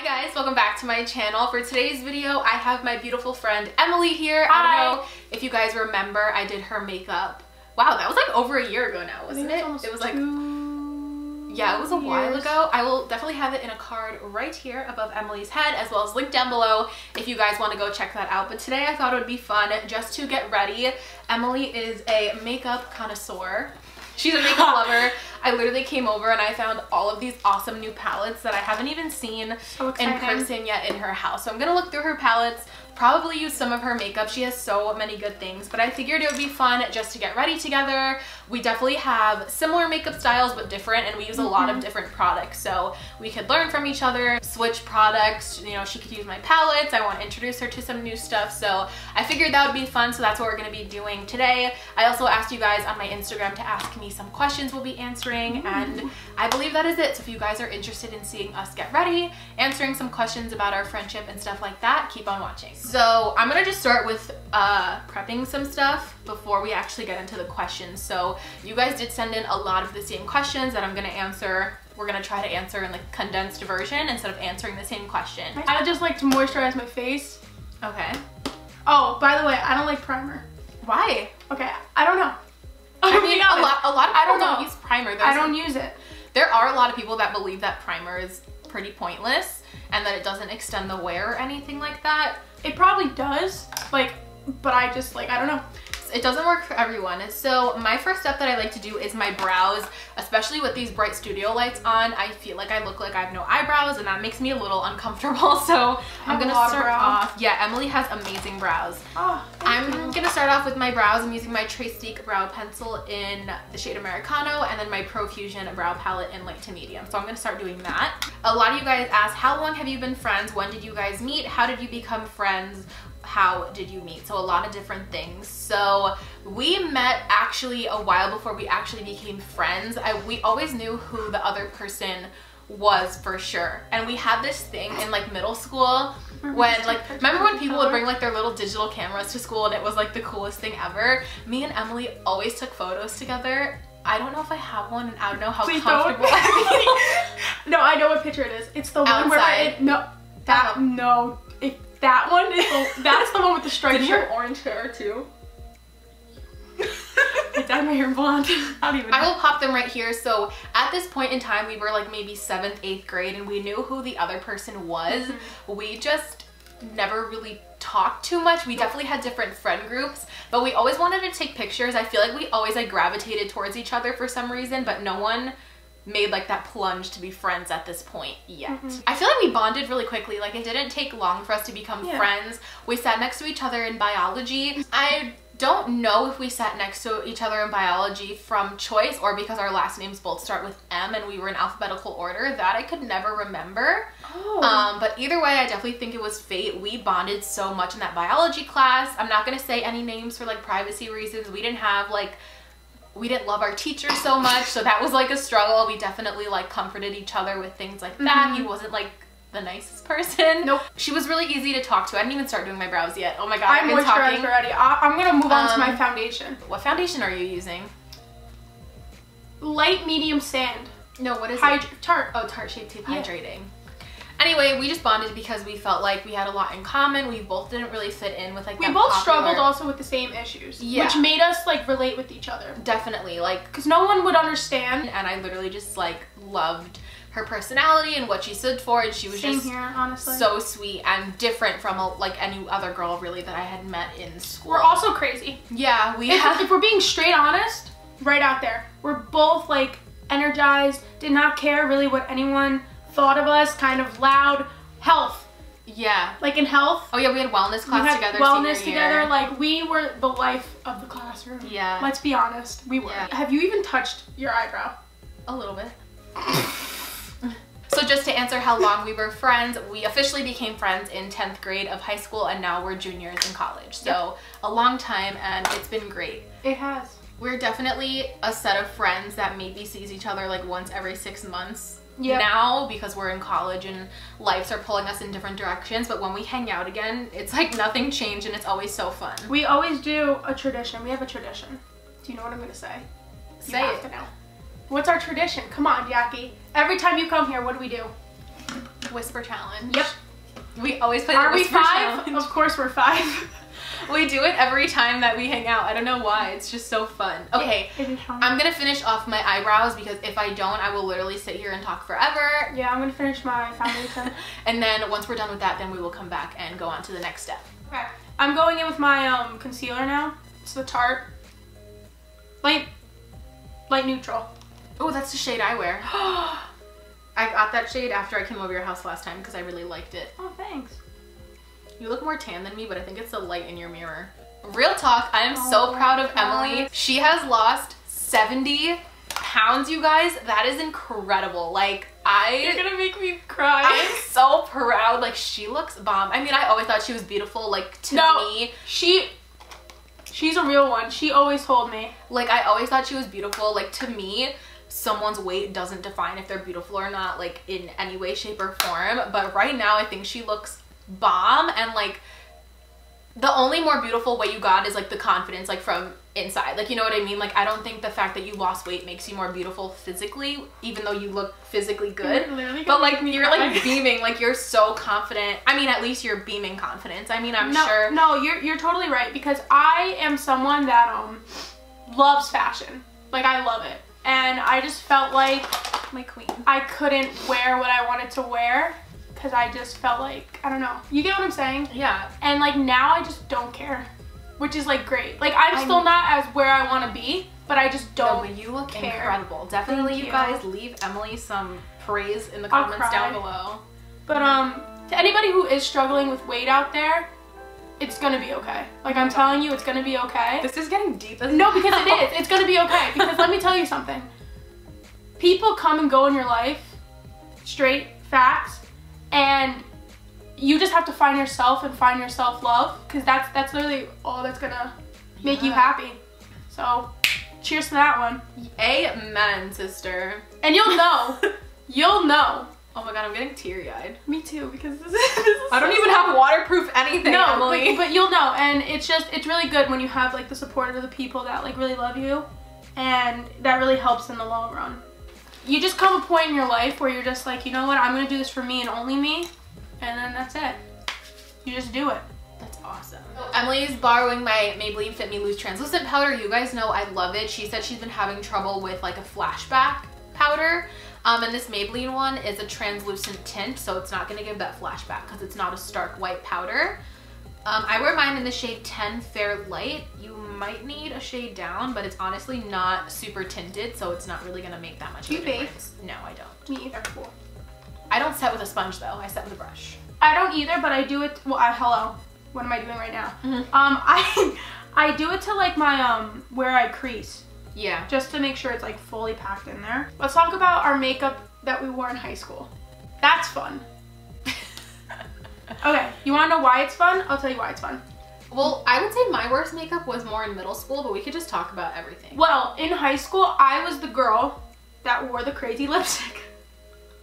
Hi guys, welcome back to my channel. For today's video, I have my beautiful friend Emily here. Hi. I don't know if you guys remember, I did her makeup. Wow, that was like over a year ago now, wasn't it? It was like, yeah, it was a while ago. I will definitely have it in a card right here above Emily's head, as well as linked down below if you guys want to go check that out. But today I thought it would be fun just to get ready. Emily is a makeup connoisseur. She's a makeup lover. I literally came over and I found all of these awesome new palettes that I haven't even seen in person yet in her house. So I'm gonna look through her palettes, probably use some of her makeup. She has so many good things, but I figured it would be fun just to get ready together. We definitely have similar makeup styles but different, and we use a lot of different products, so we could learn from each other, switch products. You know, she could use my palettes. I want to introduce her to some new stuff, so I figured that would be fun. So that's what we're going to be doing today. I also asked you guys on my Instagram to ask me some questions we'll be answering, and I believe that is it. So if you guys are interested in seeing us get ready, answering some questions about our friendship and stuff like that, keep on watching. So I'm gonna just start with prepping some stuff before we actually get into the questions. So you guys did send in a lot of the same questions that I'm gonna answer. We're gonna try to answer in like condensed version instead of answering the same question. I just like to moisturize my face. Okay. Oh, by the way, I don't like primer. Why? Okay, I don't know. I mean, a lot of people don't use primer. I don't use it. There are a lot of people that believe that primer is pretty pointless and that it doesn't extend the wear or anything like that. It probably does, like, but I just like, I don't know. It doesn't work for everyone. So my first step that I like to do is my brows, especially with these bright studio lights on. I feel like I look like I have no eyebrows, and that makes me a little uncomfortable. So I'm gonna start off. Yeah, Emily has amazing brows. Oh, I'm gonna start off with my brows. I'm using my Trace brow pencil in the shade Americano, and then my Profusion brow palette in light to medium. So I'm gonna start doing that. A lot of you guys asked, how long have you been friends? When did you guys meet? How did you become friends? How did you meet? So a lot of different things. So we met actually a while before we actually became friends. We always knew who the other person was for sure, and we had this thing in like middle school when remember when people would bring like their little digital cameras to school, and it was like the coolest thing ever. Me and Emily always took photos together. I don't know if I have one, and I don't know how comfortable No, I know what picture it is. It's the one where that one is that's the one with the striped shirt. Did you have orange hair too? I dyed my hair blonde. I will pop them right here. So at this point in time, we were like maybe 7th, 8th grade, and we knew who the other person was. We just never really talked too much. We definitely had different friend groups, but we always wanted to take pictures. I feel like we always like gravitated towards each other for some reason, but no one made like that plunge to be friends at this point yet. I feel like we bonded really quickly. Like it didn't take long for us to become friends. We sat next to each other in biology. I don't know if we sat next to each other in biology from choice or because our last names both start with M and we were in alphabetical order. That I could never remember. But either way, I definitely think it was fate. We bonded so much in that biology class. I'm not gonna say any names for like privacy reasons. We didn't love our teacher so much, so that was like a struggle. We definitely like comforted each other with things like that. He wasn't like the nicest person. Nope. She was really easy to talk to. I didn't even start doing my brows yet. Oh my god, I'm moisturized already. I'm gonna move on to my foundation. What foundation are you using? Light medium sand. No, what is it? Tarte. Oh, Tarte Shape Tape Hydrating. Anyway, we just bonded because we felt like we had a lot in common. We both didn't really fit in with like we both struggled also with the same issues, which made us like relate with each other. Definitely, like because no one would understand. And I literally just like loved her personality and what she stood for, and she was just honestly so sweet and different from like any other girl really that I had met in school. We're also crazy. Yeah, if we're being straight honest, right out there, we're both like energized, did not care really what anyone thought of us, kind of loud. Health. Yeah. Like in health. Oh yeah, we had wellness class together. Wellness together. Like we were the life of the classroom. Yeah. Let's be honest. We were. Yeah. Have you even touched your eyebrow? A little bit. So just to answer how long we were friends, we officially became friends in 10th grade of high school, and now we're juniors in college. So a long time, and it's been great. It has. We're definitely a set of friends that maybe sees each other like once every 6 months. Now because we're in college and lives are pulling us in different directions, but when we hang out again, it's like nothing changed, and it's always so fun. We always do a tradition. We have a tradition. Do you know what I'm gonna say? Say it. What's our tradition? Come on, Jackie. Every time you come here, what do we do? whisper challenge. Yep. We always play the whisper challenge. Are we 5? Of course we're 5. We do it every time that we hang out. I don't know why. It's just so fun. Okay, I'm gonna finish off my eyebrows because if I don't, I will literally sit here and talk forever. Yeah, I'm gonna finish my foundation. And then once we're done with that, then we will come back and go on to the next step. Okay. I'm going in with my concealer now. It's the Tarte. Light neutral. Oh, that's the shade I wear. I got that shade after I came over your house last time because I really liked it. Oh, thanks. You look more tan than me, but I think it's the light in your mirror. Real talk, I am so proud of Emily. She has lost 70 pounds, you guys. That is incredible. Like, You're gonna make me cry. I'm so proud. Like, she looks bomb. I mean, I always thought she was beautiful, like, to me. She's a real one. She always told me. Like, I always thought she was beautiful. Like, to me, someone's weight doesn't define if they're beautiful or not, like, in any way, shape, or form. But right now, I think she looks bomb, and like the only more beautiful way you got is like the confidence, like from inside, like, you know what I mean? Like, I don't think the fact that you lost weight makes you more beautiful physically, even though you look physically good, but like you're like beaming, like you're so confident. I mean, at least you're beaming confidence. I mean, I'm sure. No, you're totally right, because I am someone that loves fashion. Like, I love it, and I just felt like my queen, I couldn't wear what I wanted to wear because I just felt like, I don't know. You get what I'm saying? Yeah. And like now I just don't care, which is like great. Like, I'm still not as where I want to be, but I just don't. No, but you look incredible. Definitely, you guys leave Emily some praise in the comments down below. But to anybody who is struggling with weight out there, it's gonna be okay. Like, I'm telling you, it's gonna be okay. This is getting deep. No, because it is. It's gonna be okay. Because let me tell you something. People come and go in your life, straight facts. And you just have to find yourself and find your self-love, because that's literally all that's gonna make you happy. So cheers to that one. Amen, sister. And you'll know. You'll know. Oh my god, I'm getting teary-eyed. Me too, because this is I don't even have waterproof anything, Emily. But you'll know. And it's really good when you have like the support of the people that like really love you, and that really helps in the long run. You just come a point in your life where you're just like, you know what, I'm gonna do this for me and only me, and then that's it. You just do it. That's awesome. Emily's borrowing my Maybelline Fit Me Loose translucent powder. You guys know I love it. She said she's been having trouble with like a flashback powder, and this Maybelline one is a translucent tint, so it's not gonna give that flashback because it's not a stark white powder. I wear mine in the shade 10 Fair Light. You might need a shade down, but it's honestly not super tinted, so it's not really gonna make that much of a difference. No, I don't. Me either. Cool. I don't set with a sponge though. I set with a brush. I don't either, but I do it. Well, hello. What am I doing right now? I do it to like my where I crease. Yeah. Just to make sure it's like fully packed in there. Let's talk about our makeup that we wore in high school. That's fun. Okay, you wanna know why it's fun? I'll tell you why it's fun. Well, I would say my worst makeup was more in middle school, but we could just talk about everything. Well, in high school, I was the girl that wore the crazy lipstick.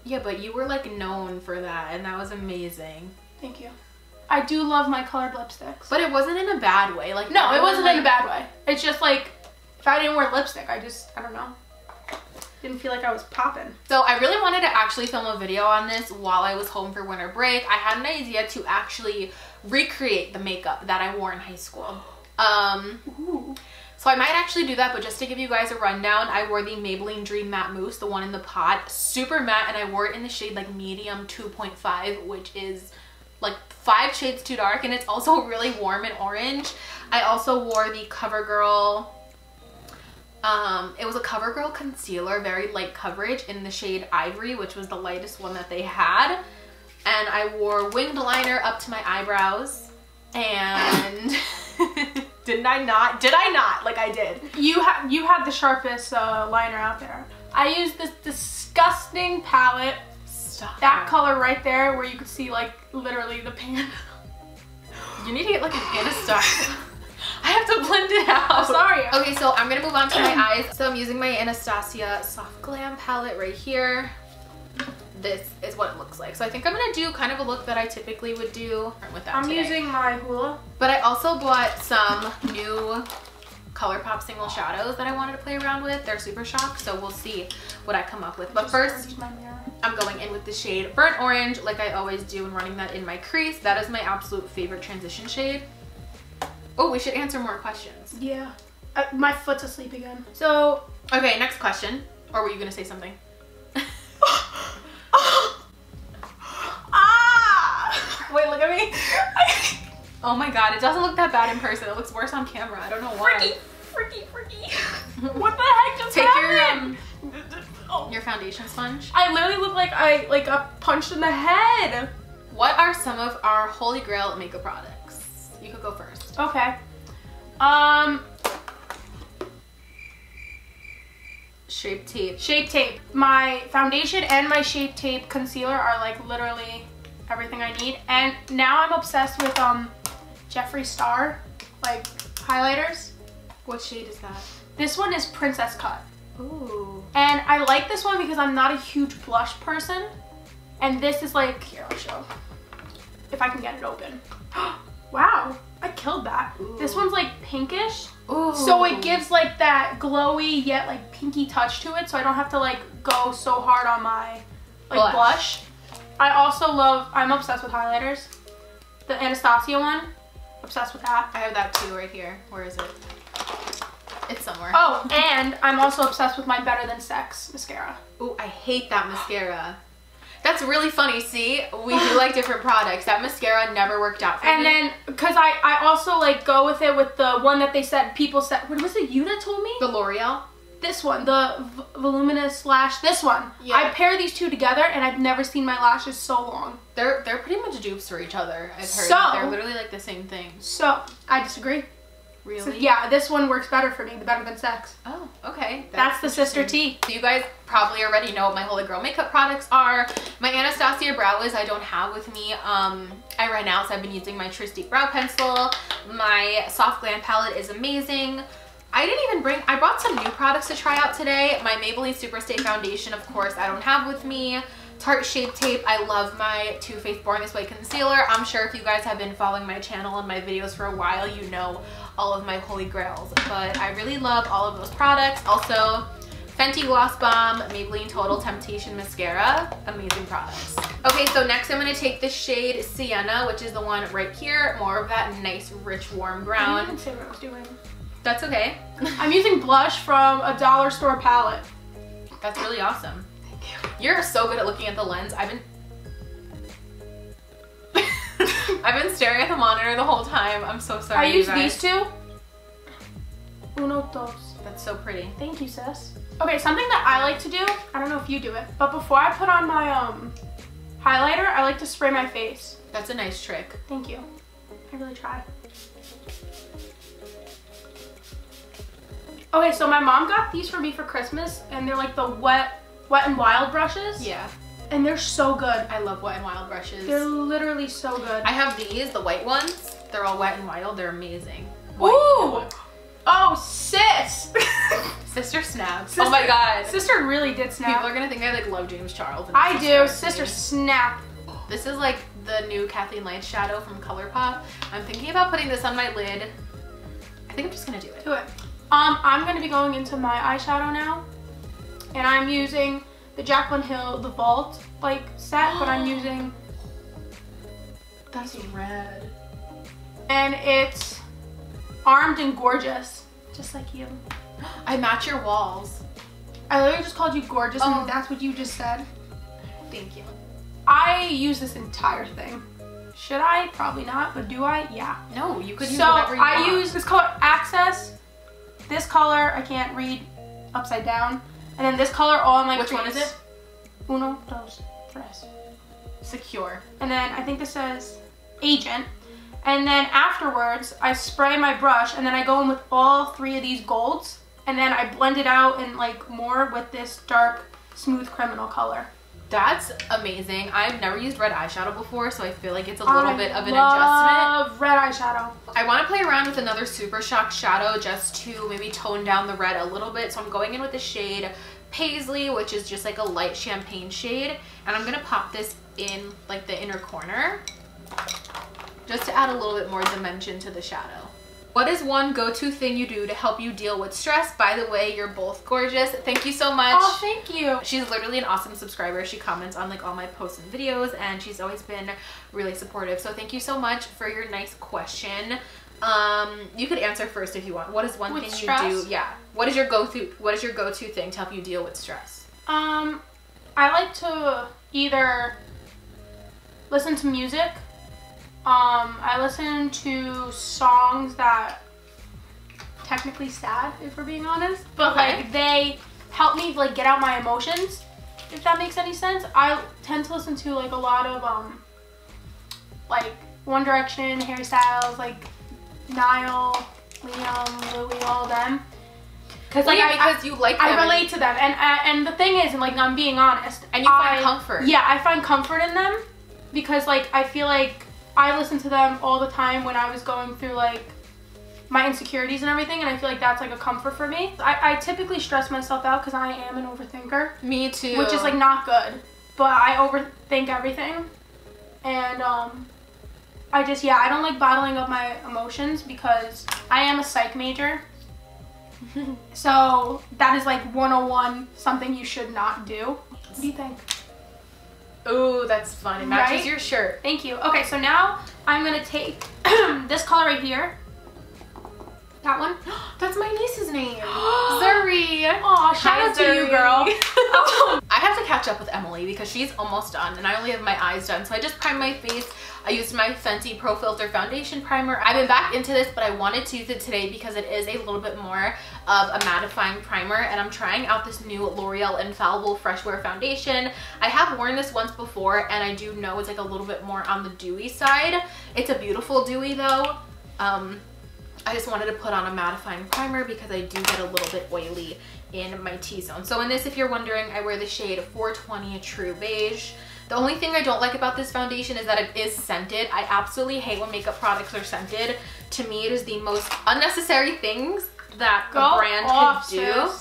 Yeah, but you were like known for that, and that was amazing. Thank you. I do love my colored lipsticks. But it wasn't in a bad way. Like, no, it wasn't in a bad way. It's just like, if I didn't wear lipstick, I don't know. Didn't feel like I was popping. So I really wanted to actually film a video on this while I was home for winter break. I had an idea to actually recreate the makeup that I wore in high school. So I might actually do that, but just to give you guys a rundown, I wore the Maybelline Dream Matte Mousse, the one in the pot, super matte, and I wore it in the shade like medium 2.5, which is like 5 shades too dark, and it's also really warm and orange. I also wore the CoverGirl, it was a CoverGirl concealer, very light coverage, in the shade Ivory, which was the lightest one that they had. And I wore winged liner up to my eyebrows, and did I not? Like, I did. You had the sharpest liner out there. I used this disgusting palette. Stop. That color right there, where you could see like literally the pan. You need to get like an Anastasia. I have to blend it out. I'm sorry. Okay, so I'm gonna move on to my eyes. So I'm using my Anastasia Soft Glam palette right here. This is what it looks like. So I think I'm gonna do kind of a look that I typically would do with that I'm today. using my Hoola. But I also bought some new ColourPop single shadows that I wanted to play around with. They're Super Shock, so we'll see what I come up with. But first, I'm going in with the shade Burnt Orange, like I always do, and running that in my crease. That is my absolute favorite transition shade. Oh, we should answer more questions. Yeah. My foot's asleep again. So, okay, next question. Or were you gonna say something? Wait, look at me. Oh my god, it doesn't look that bad in person. It looks worse on camera. I don't know why. Freaky. What the heck just happened? Take your foundation sponge. I literally look like I got punched in the head. What are some of our holy grail makeup products? You could go first. Okay. Shape Tape. Shape Tape. My foundation and my Shape Tape concealer are like literally everything I need. And now I'm obsessed with Jeffree Star like highlighters. What shade is that? This one is Princess Cut. Ooh. And I like this one because I'm not a huge blush person. And this is like, here, I'll show. If I can get it open. Wow, I killed that. Ooh. This one's like pinkish. Ooh. So it gives like that glowy yet like pinky touch to it. So I don't have to like go so hard on my like blush. I also I'm obsessed with highlighters. The Anastasia one, obsessed with that. I have that too right here. Where is it? It's somewhere. Oh, and I'm also obsessed with my Better Than Sex mascara. Ooh, I hate that mascara. That's really funny. See, we do like different products. That mascara never worked out for me. And then, because I also like go with it with the one that they said, people said, what was it you that told me? The L'Oreal? This one, the Voluminous Lash, this one. Yeah. I pair these two together and I've never seen my lashes so long. They're pretty much dupes for each other, I've heard. They're literally like the same thing. So, I disagree. Really? So, yeah, this one works better for me, the Better Than Sex. Oh, okay. That's the sister T. So you guys probably already know what my Holy Grail makeup products are. My Anastasia brow wiz I don't have with me. I ran out, so I've been using my True Deep Brow Pencil. My Soft Glam palette is amazing. I brought some new products to try out today. My Maybelline Superstay Foundation, of course, I don't have with me. Tarte Shape Tape. I love my Too Faced Born This Way concealer. I'm sure if you guys have been following my channel and my videos for a while, you know all of my holy grails. But I really love all of those products. Also, Fenty Gloss Bomb, Maybelline Total Temptation Mascara. Amazing products. Okay, so next I'm going to take the shade Sienna, which is the one right here. More of that nice, rich, warm brown. I didn't even say what I was doing. That's okay. I'm using blush from a dollar store palette. That's really awesome. Thank you. You're so good at looking at the lens. I've been staring at the monitor the whole time. I'm so sorry. I use these two. Uno, dos. That's so pretty. Thank you, sis. Okay, something that I like to do, I don't know if you do it, but before I put on my highlighter, I like to spray my face. That's a nice trick. Thank you. I really try. Okay, so my mom got these for me for Christmas, and they're like the Wet n Wild brushes. Yeah. And they're so good. I love Wet n Wild brushes. They're literally so good. I have these, the white ones. They're all Wet n Wild. They're amazing. Ooh! Oh, sis! Sister snapped. Oh my god. Sister really did snap. People are gonna think I like love James Charles. I do. Sister snap. This is like the new Kathleen Lights shadow from ColourPop. I'm thinking about putting this on my lid. I think I'm just gonna do it. Do it. I'm gonna be going into my eyeshadow now, and I'm using the Jaclyn Hill, the Vault like set, but I'm using. That's red. And it's Armed and Gorgeous, just like you. I match your walls. I literally just called you gorgeous, and that's what you just said. Thank you. I use this entire thing. Should I? Probably not, but do I? Yeah. No, you could use whatever you want. So I use this color Access. This color, I can't read, upside down. And then this color, all in my crease. Which one is it? Uno, dos, tres. Secure. And then I think this says Agent. And then afterwards, I spray my brush, and then I go in with all three of these golds. And then I blend it out and like more with this dark, smooth criminal color. That's amazing. I've never used red eyeshadow before, so I feel like it's a little bit of an adjustment. I love red eyeshadow. I want to play around with another Super Shock shadow just to maybe tone down the red a little bit. So I'm going in with the shade Paisley, which is just like a light champagne shade. And I'm going to pop this in like the inner corner just to add a little bit more dimension to the shadow. What is one go-to thing you do to help you deal with stress? By the way, you're both gorgeous. Thank you so much. Oh, thank you. She's literally an awesome subscriber. She comments on like all my posts and videos, and she's always been really supportive. So thank you so much for your nice question. You could answer first if you want. What is one thing you do? Yeah. What is your go-to thing to help you deal with stress? I like to either listen to music. I listen to songs that technically sad, if we're being honest, but like they help me like get out my emotions, if that makes any sense. I tend to listen to like a lot of like One Direction, Harry Styles, like Niall, Liam, Louis, all of them. Because like because you like them. I relate to them, and the thing is, and like I'm being honest, and you find comfort. Yeah, I find comfort in them because like I feel like I listened to them all the time when I was going through like my insecurities and everything, and I feel like that's like a comfort for me. I typically stress myself out because I am an overthinker. Me too. Which is like not good, but I overthink everything, and I just, yeah, I don't like bottling up my emotions because I am a psych major. So that is like 101, something you should not do. What do you think? Ooh, that's fun. It matches your shirt. Thank you. Okay, so now I'm gonna take this color right here. That one. That's my niece's name. Zuri. Aw, shout out to you, girl. I have to catch up with Emily because she's almost done and I only have my eyes done. So I just primed my face. I used my Fenty Pro Filter Foundation Primer. I've been back into this, but I wanted to use it today because it is a little bit more of a mattifying primer, and I'm trying out this new L'Oreal Infallible Fresh Wear Foundation. I have worn this once before, and I do know it's like a little bit more on the dewy side. It's a beautiful dewy though. I just wanted to put on a mattifying primer because I do get a little bit oily in my T-zone. So in this, if you're wondering, I wear the shade 420 True Beige. The only thing I don't like about this foundation is that it is scented. I absolutely hate when makeup products are scented. To me, it is the most unnecessary things that a brand could do.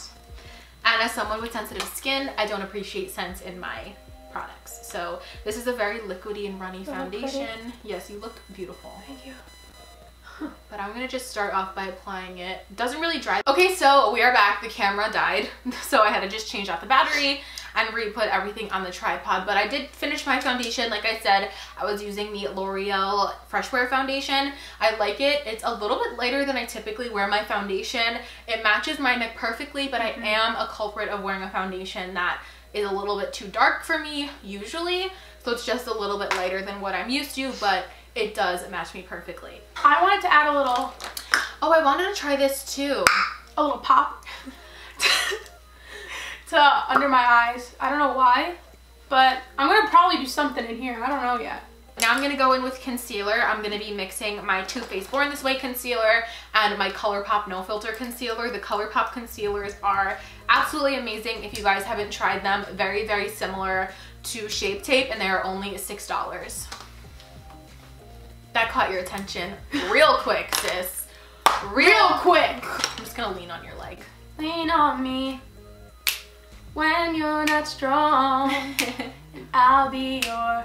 And as someone with sensitive skin, I don't appreciate scents in my products. So this is a very liquidy and runny foundation. Yes, you look beautiful. Thank you. But I'm gonna just start off by applying it. It doesn't really dry. Okay, so we are back. The camera died, so I had to just change out the battery and re-put everything on the tripod. But I did finish my foundation. Like I said, I was using the L'Oreal Fresh Wear Foundation. I like it. It's a little bit lighter than I typically wear my foundation. It matches my neck perfectly, but I am a culprit of wearing a foundation that is a little bit too dark for me usually. So it's just a little bit lighter than what I'm used to, but it does match me perfectly. I wanted to add a little... Oh, I wanted to try this too. A little pop. To under my eyes. I don't know why, but I'm gonna probably do something in here. I don't know yet. Now I'm gonna go in with concealer. I'm gonna be mixing my Too Faced Born This Way concealer and my ColourPop No Filter concealer. The ColourPop concealers are absolutely amazing. If you guys haven't tried them, very, very similar to Shape Tape, and they are only $6. That caught your attention real quick, sis. Real quick. I'm just gonna lean on your leg. Lean on me when you're not strong, and I'll be your...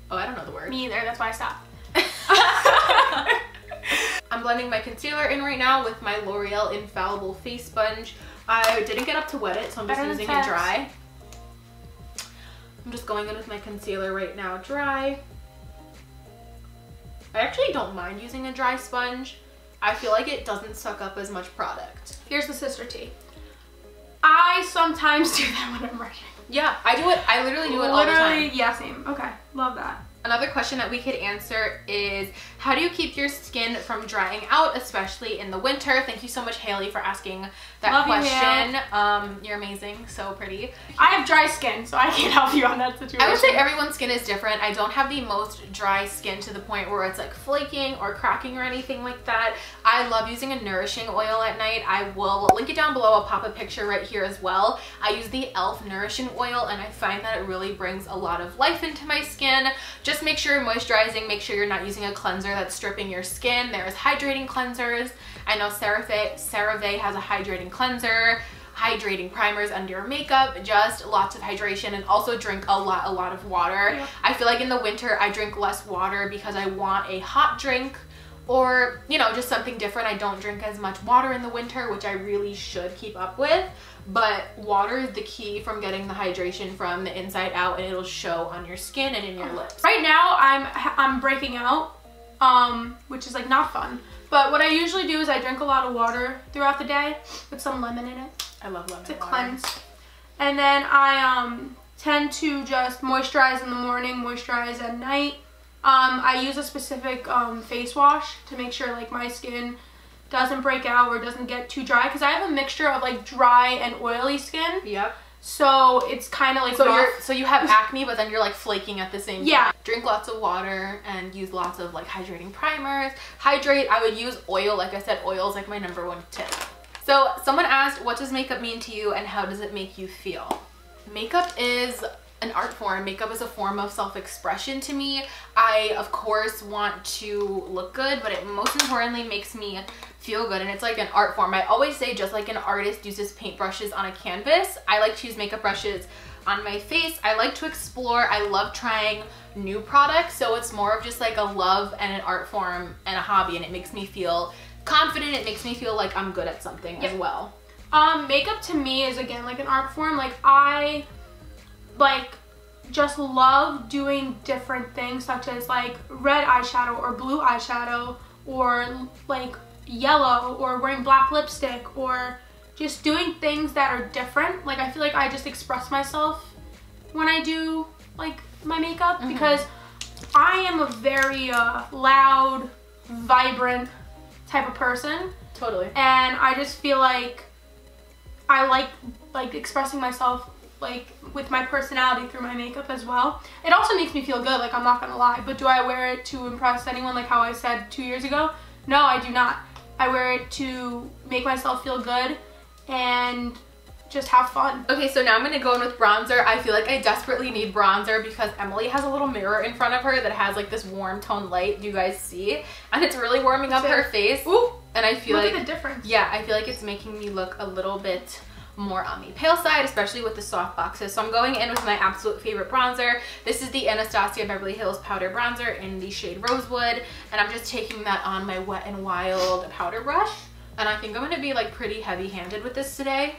Oh, I don't know the word. Me either, that's why I stopped. I'm blending my concealer in right now with my L'Oreal Infallible Face Sponge. I didn't get up to wet it, so I'm just using it dry. I'm just going in with my concealer right now dry. I actually don't mind using a dry sponge. I feel like it doesn't suck up as much product. Here's the sister tea. I sometimes do that when I'm brushing. Yeah, I do it. I literally do it all the time. Yeah, same. Okay, love that. Another question that we could answer is, how do you keep your skin from drying out, especially in the winter? Thank you so much, Haley, for asking that question. You're amazing, so pretty. I have dry skin, so I can't help you on that situation. I would say everyone's skin is different. I don't have the most dry skin to the point where it's like flaking or cracking or anything like that. I love using a nourishing oil at night. I will link it down below. I'll pop a picture right here as well. I use the e.l.f. nourishing oil, and I find that it really brings a lot of life into my skin. Just make sure you're moisturizing. Make sure you're not using a cleanser that's stripping your skin. There's hydrating cleansers. I know CeraVe has a hydrating cleanser, hydrating primers under your makeup, just lots of hydration, and also drink a lot of water. Yeah. I feel like in the winter I drink less water because I want a hot drink or, you know, just something different. I don't drink as much water in the winter, which I really should keep up with, but water is the key from getting the hydration from the inside out, and it'll show on your skin and in your lips. Right now I'm breaking out, which is like not fun, but what I usually do is I drink a lot of water throughout the day with some lemon in it. I love lemon to water. Cleanse. And then I tend to just moisturize in the morning, moisturize at night. I use a specific face wash to make sure like my skin doesn't break out or doesn't get too dry, because I have a mixture of like dry and oily skin. Yep. So it's kind of like so you have acne, but then you're like flaking at the same time. Yeah. Drink lots of water and use lots of like hydrating primers. Hydrate. I would use oil. Like I said, oil is like my #1 tip. So someone asked, what does makeup mean to you and how does it make you feel? Makeup is an art form. Makeup is a form of self-expression to me. I, of course, want to look good, but it most importantly makes me feel good, and it's like an art form. I always say, just like an artist uses paintbrushes on a canvas, I like to use makeup brushes on my face. I like to explore. I love trying new products, so it's more of just like a love and an art form and a hobby, and it makes me feel confident. It makes me feel like I'm good at something as well. Makeup to me is, again, like an art form. Like I just love doing different things, such as like red eyeshadow or blue eyeshadow, or like yellow, or wearing black lipstick, or just doing things that are different. Like I feel like I just express myself when I do like my makeup, because I am a very loud, vibrant type of person. Totally. And I just feel like I like expressing myself like with my personality through my makeup as well. It also makes me feel good, like I'm not gonna lie, but do I wear it to impress anyone like how I said 2 years ago? No, I do not. I wear it to make myself feel good and just have fun. Okay, so now I'm gonna go in with bronzer. I feel like I desperately need bronzer because Emily has a little mirror in front of her that has like this warm tone light. Do you guys see? And it's really warming up her face. Ooh, and I feel look like at the difference. Yeah, I feel like it's making me look a little bit more on the pale side, especially with the soft boxes. So I'm going in with my absolute favorite bronzer. This is the Anastasia Beverly Hills powder bronzer in the shade Rosewood, and I'm just taking that on my Wet n Wild powder brush, and I think I'm gonna be like pretty heavy-handed with this today,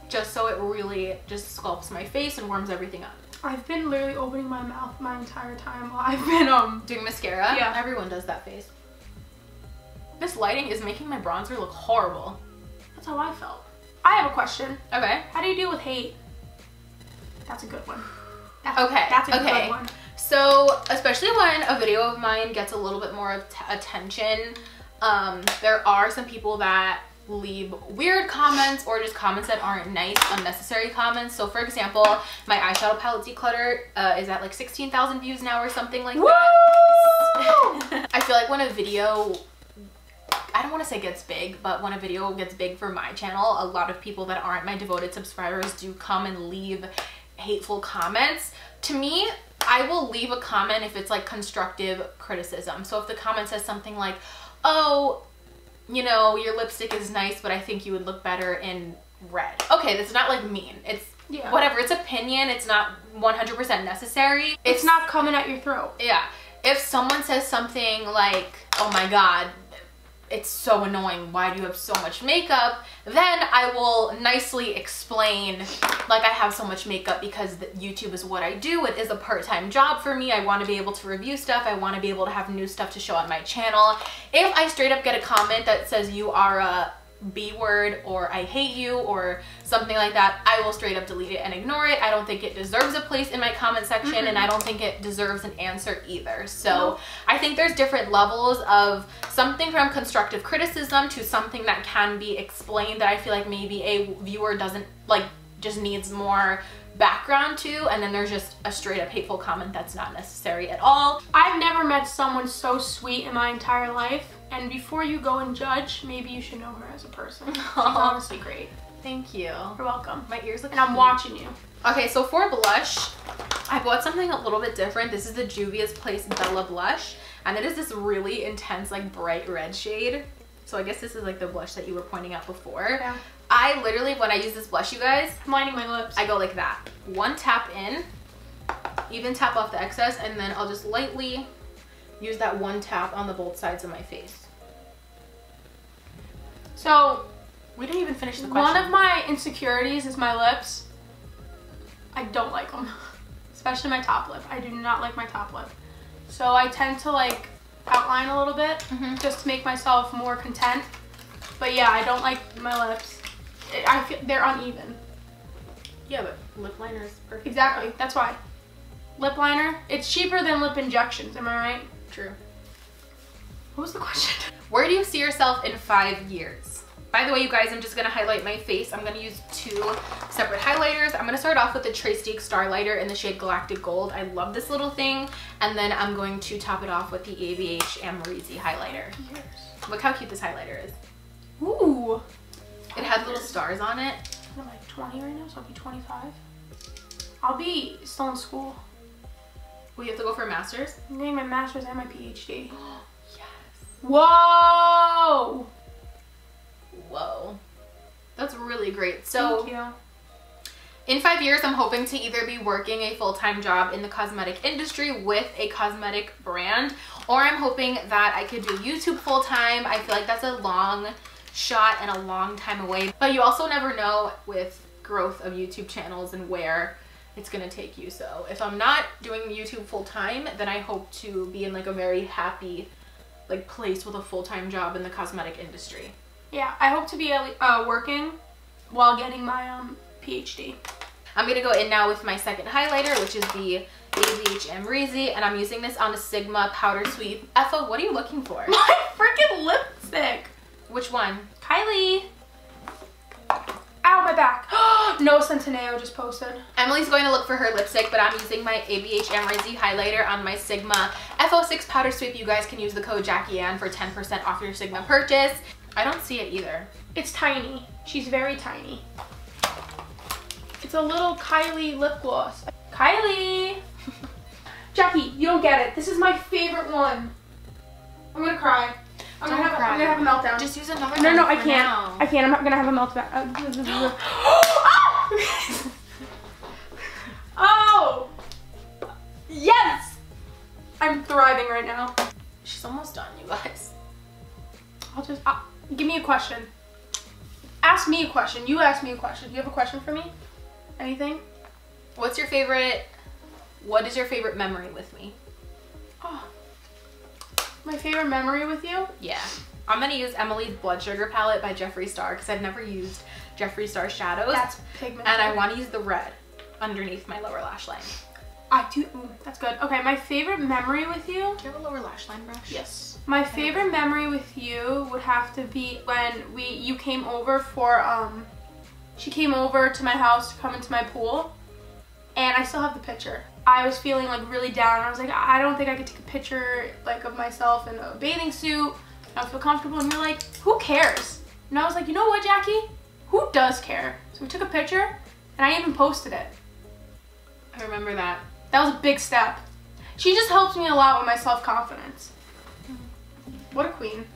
just so it really just sculpts my face and warms everything up. I've been literally opening my mouth my entire time while I've been doing mascara. Yeah, everyone does that face. This lighting is making my bronzer look horrible. That's how I felt. I have a question. Okay. How do you deal with hate? That's a good one. That's a good one. So, especially when a video of mine gets a little bit more attention, there are some people that leave weird comments or just comments that aren't nice, unnecessary comments. So, for example, my eyeshadow palette declutter is at like 16,000 views now or something like that. I feel like when a video, I don't want to say gets big, but when a video gets big for my channel, a lot of people that aren't my devoted subscribers do come and leave hateful comments. To me, I will leave a comment if it's like constructive criticism. So if the comment says something like, oh, you know, your lipstick is nice, but I think you would look better in red. Okay, that's not like mean. It's whatever. It's opinion. It's not 100% necessary. It's not coming at your throat. Yeah. If someone says something like, oh my God, it's so annoying, why do you have so much makeup? Then I will nicely explain, like, I have so much makeup because YouTube is what I do. It is a part-time job for me. I want to be able to review stuff. I want to be able to have new stuff to show on my channel. If I straight up get a comment that says you are a B word or I hate you or something like that, I will straight up delete it and ignore it. I don't think it deserves a place in my comment section, and I don't think it deserves an answer either. So I think there's different levels of something from constructive criticism to something that can be explained that I feel like maybe a viewer doesn't like, just needs more background to, and then there's just a straight up hateful comment that's not necessary at all. I've never met someone so sweet in my entire life, and before you go and judge, maybe you should know her as a person. She's honestly great. Thank you. You're welcome. My ears look and I'm watching you. Okay, so for blush, I bought something a little bit different. This is the Juvia's Place Bella Blush, and it is this really intense, like, bright red shade. So I guess this is like the blush that you were pointing out before. Yeah. I literally, when I use this blush, you guys, I'm lining my lips. I go like that. One tap in, even tap off the excess, and then I'll just lightly use that one tap on the both sides of my face. So, we didn't even finish the question. One of my insecurities is my lips. I don't like them, especially my top lip. I do not like my top lip. So I tend to like outline a little bit just to make myself more content. But yeah, I don't like my lips. I feel they're uneven. Yeah, but lip liner is perfect. Exactly, that's why. Lip liner, it's cheaper than lip injections, am I right? True. What was the question? Where do you see yourself in 5 years? By the way, you guys, I'm just gonna highlight my face. I'm gonna use 2 separate highlighters. I'm gonna start off with the Trace Steak Starlighter in the shade Galactic Gold. I love this little thing. And then I'm going to top it off with the ABH Amrezy highlighter. Yes. Look how cute this highlighter is. Ooh. It has little stars on it. I'm like 20 right now, so I'll be 25. I'll be still in school. Well, you have to go for a master's? I'm getting my master's and my PhD. Yes. Whoa! Whoa. That's really great. So, thank you. In 5 years, I'm hoping to either be working a full-time job in the cosmetic industry with a cosmetic brand, or I'm hoping that I could do YouTube full-time. I feel like that's a long shot and a long time away, but you also never know with growth of YouTube channels and where it's gonna take you. So if I'm not doing YouTube full-time, then I hope to be in like a very happy like place with a full-time job in the cosmetic industry. Yeah, I hope to be working while getting my PhD. I'm gonna go in now with my second highlighter, which is the ABH Amrezy, and I'm using this on a Sigma Powder Sweep. Effa, what are you looking for? My freaking lipstick! Which one? Kylie! Ow, my back! No Centineo just posted. Emily's going to look for her lipstick, but I'm using my ABH Amrezy highlighter on my Sigma F06 Powder Sweep. You guys can use the code JackieAnn for 10% off your Sigma purchase. I don't see it either. It's tiny. She's very tiny. It's a little Kylie lip gloss. Kylie! Jackie, you don't get it. This is my favorite one. I'm gonna cry. I'm gonna have a meltdown. Just use another one. No, I can't. Now. I can't. I'm not gonna have a meltdown. Oh! Yes! I'm thriving right now. She's almost done, you guys. Give me a question. Ask me a question. You ask me a question. Do you have a question for me? Anything? What is your favorite memory with me? Oh, my favorite memory with you? Yeah. I'm gonna use Emily's Blood Sugar palette by Jeffree Star because I've never used Jeffree Star shadows. That's pigmented. And I want to use the red underneath my lower lash line. I do. Ooh, that's good. Okay, my favorite memory with you. Do you have a lower lash line brush? Yes. My favorite memory with you would have to be when you came over for she came over to my house to come into my pool, and I still have the picture. I was feeling like really down. I was like, I don't think I could take a picture like of myself in a bathing suit. I don't feel comfortable, and you're like, who cares? And I was like, you know what, Jackie? Who does care? So we took a picture, and I even posted it. I remember that. That was a big step. She just helps me a lot with my self-confidence. What a queen.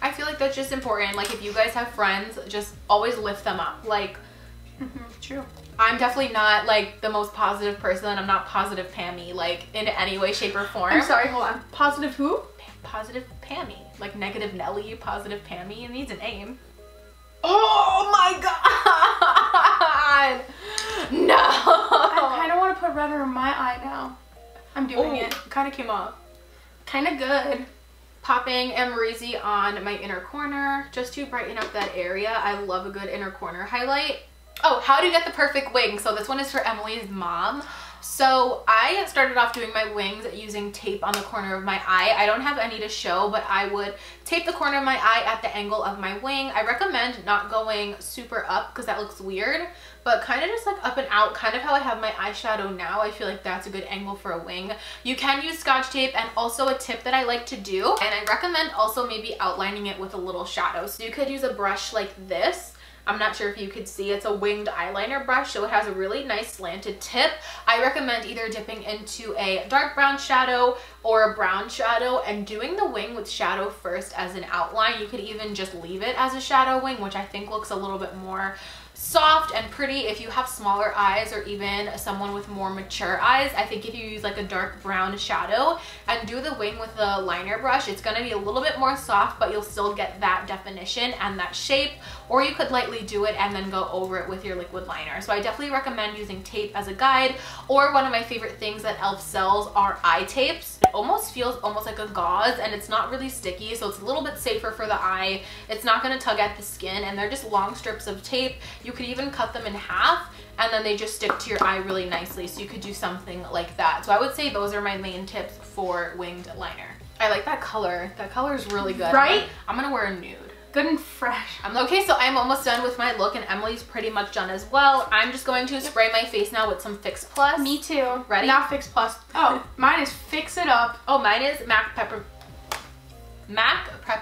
I feel like that's just important. Like if you guys have friends, just always lift them up. Like, true. I'm definitely not like the most positive person. I'm not positive Pammy, like in any way, shape, or form. I'm sorry, hold on. Positive who? Positive Pammy. Like negative Nelly, positive Pammy. It needs a name. Oh my god! No! I kind of want to put red under my eye now. I'm doing it. Kind of came off. Kind of good. Popping Amrezy on my inner corner just to brighten up that area. I love a good inner corner highlight. Oh, how to get the perfect wing. So this one is for Emily's mom. So I started off doing my wings using tape on the corner of my eye. I don't have any to show, but I would tape the corner of my eye at the angle of my wing. I recommend not going super up because that looks weird, but kind of just like up and out, kind of how I have my eyeshadow now. I feel like that's a good angle for a wing. You can use Scotch tape, and also a tip that I like to do, and I recommend also maybe outlining it with a little shadow. So you could use a brush like this. I'm not sure if you could see, it's a winged eyeliner brush, so it has a really nice slanted tip. I recommend either dipping into a dark brown shadow or a brown shadow and doing the wing with shadow first as an outline. You could even just leave it as a shadow wing, which I think looks a little bit more soft and pretty if you have smaller eyes or even someone with more mature eyes. I think if you use like a dark brown shadow and do the wing with the liner brush, it's going to be a little bit more soft, but you'll still get that definition and that shape. Or you could lightly do it and then go over it with your liquid liner. So I definitely recommend using tape as a guide, or one of my favorite things that e.l.f. sells are eye tapes. It almost feels almost like a gauze, and it's not really sticky, so it's a little bit safer for the eye. It's not going to tug at the skin, and they're just long strips of tape. You could even cut them in half, and then they just stick to your eye really nicely, so you could do something like that. So I would say those are my main tips for winged liner. I like that color. That color is really good. Right? I'm going to wear a nude. Good and fresh. Okay, so I'm almost done with my look, and Emily's pretty much done as well. I'm just going to spray my face now with some Fix Plus. Me too. Ready? Not Fix Plus. Oh, mine is Fix It Up. Oh, mine is MAC Prep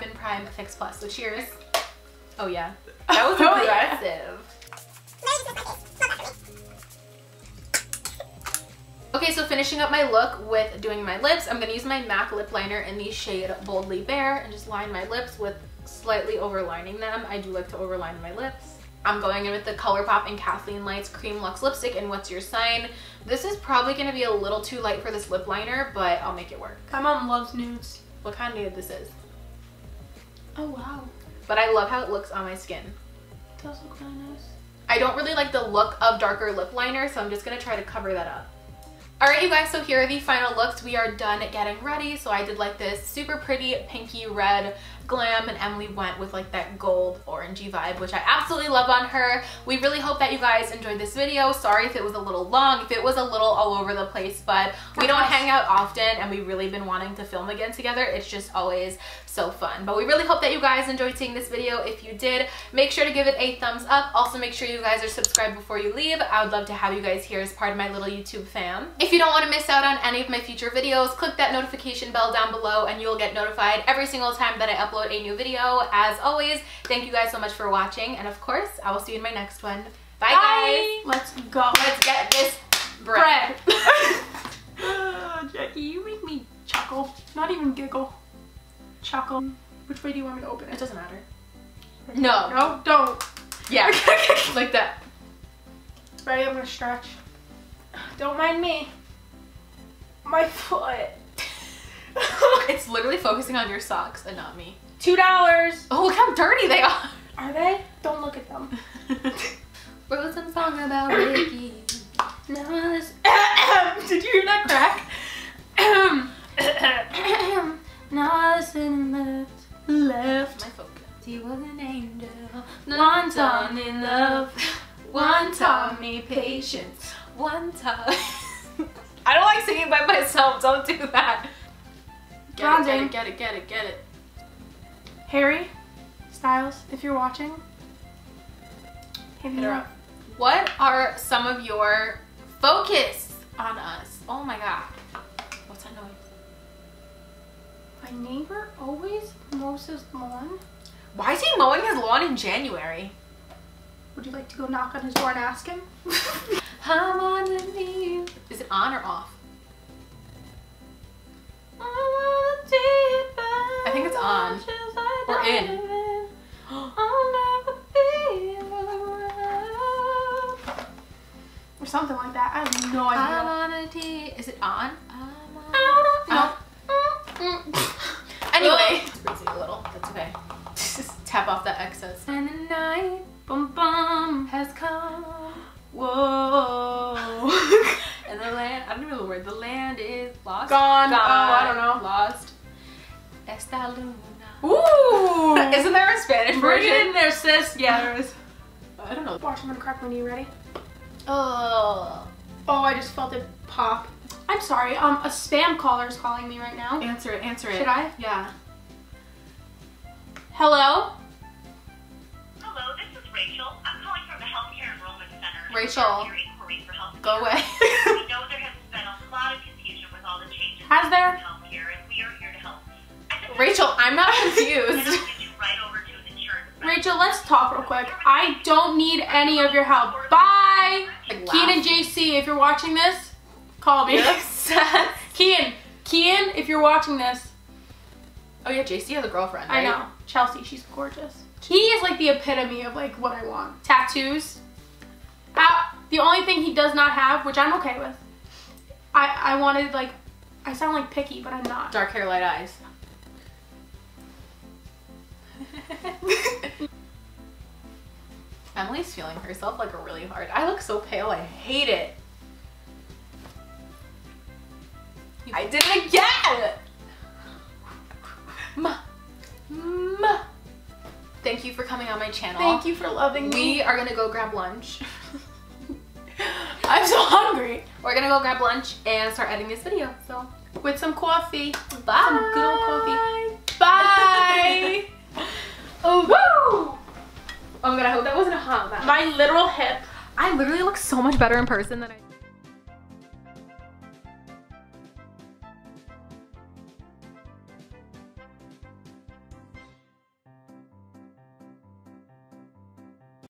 and Prime Fix Plus. So cheers. Oh yeah, that was aggressive. Okay, so finishing up my look with doing my lips, I'm gonna use my MAC lip liner in the shade Boldly Bare and just line my lips with slightly overlining them. I do like to overline my lips. I'm going in with the ColourPop and Kathleen Lights Cream Luxe Lipstick in What's Your Sign. This is probably going to be a little too light for this lip liner, but I'll make it work. My mom loves nudes. What kind of nude this is? Oh wow. But I love how it looks on my skin. It does look really nice. I don't really like the look of darker lip liner, so I'm just going to try to cover that up. Alright you guys, so here are the final looks. We are done getting ready. So I did like this super pretty pinky red glam, and Emily went with like that gold orangey vibe, which I absolutely love on her. We really hope that you guys enjoyed this video. Sorry if it was a little long, if it was a little all over the place, but we don't hang out often and we've really been wanting to film again together. It's just always so fun. But we really hope that you guys enjoyed seeing this video. If you did, make sure to give it a thumbs up. Also make sure you guys are subscribed before you leave. I would love to have you guys here as part of my little YouTube fam. If you don't want to miss out on any of my future videos, click that notification bell down below and you'll get notified every single time that I upload a new video. As always, thank you guys so much for watching, and of course I will see you in my next one. Bye. Guys. Let's go. Let's get this bread. Jackie, you make me chuckle. Not even giggle. Chuckle. Which way do you want me to open it? It doesn't matter. No. No, don't. Yeah. Like that. Ready? I'm gonna stretch. Don't mind me. My foot. It's literally focusing on your socks and not me. $2. Oh, look how dirty they are. Are they? Don't look at them. Wrote some song about Ricky. No, did you hear that crack? Now listen left. My focus. He was an angel. One taught me love. One taught me patience. One time. I don't like singing by myself. Don't do that. Get it. Harry Styles, if you're watching, hit me up. What are some of your focus on us? Oh my god. What's that noise? My neighbor always mows his lawn. Why is he mowing his lawn in January? Would you like to go knock on his door and ask him? I'm on the knee. Is it on or off? I think it's on. Or in. Or something like that. I have no idea. I'm on a tee. Is it on? No. Anyway. Squeeze it a little. That's okay. Just tap off that excess. And the night has come. Whoa. And the land, I don't know the word. The land is lost. Gone. Oh, I don't know. Lost. Esta luna. Ooh. Isn't there a Spanish Bring version? it in there, sis. Yeah, there is. I don't know. Watch, I'm gonna crack my knee. Ready? Oh. Oh, I just felt it pop. I'm sorry. A spam caller is calling me right now. Answer it. Should I? Yeah. Hello? Hello, this is Rachel. I'm calling from the Healthcare Enrollment Center. Rachel. Go away. We know there has been a lot of confusion with all the changes Has there? in healthcare, and we are here to help. Rachel, I'm not And confused. I'll get you right over to an insurance specialist. Rachel, let's talk real quick. I don't need any of your help. Bye! Like, Kian and JC, if you're watching this, call me. Yes. Kian, if you're watching this. Oh yeah, JC has a girlfriend, right? I know. Chelsea, she's gorgeous. He is like the epitome of like what I want. Tattoos. The only thing he does not have, which I'm okay with, I wanted, like, I sound like picky, but I'm not. Dark hair, light eyes. Emily's feeling herself like really hard. I look so pale, I hate it. I did it again! Thank you for coming on my channel. Thank you for loving me. We are gonna go grab lunch. I'm so hungry. We're gonna go grab lunch and start editing this video, so. With some coffee. Bye. Some good old coffee. Bye. Oh, woo! Oh my god, I hope that wasn't a hot. My literal hip. I literally look so much better in person than I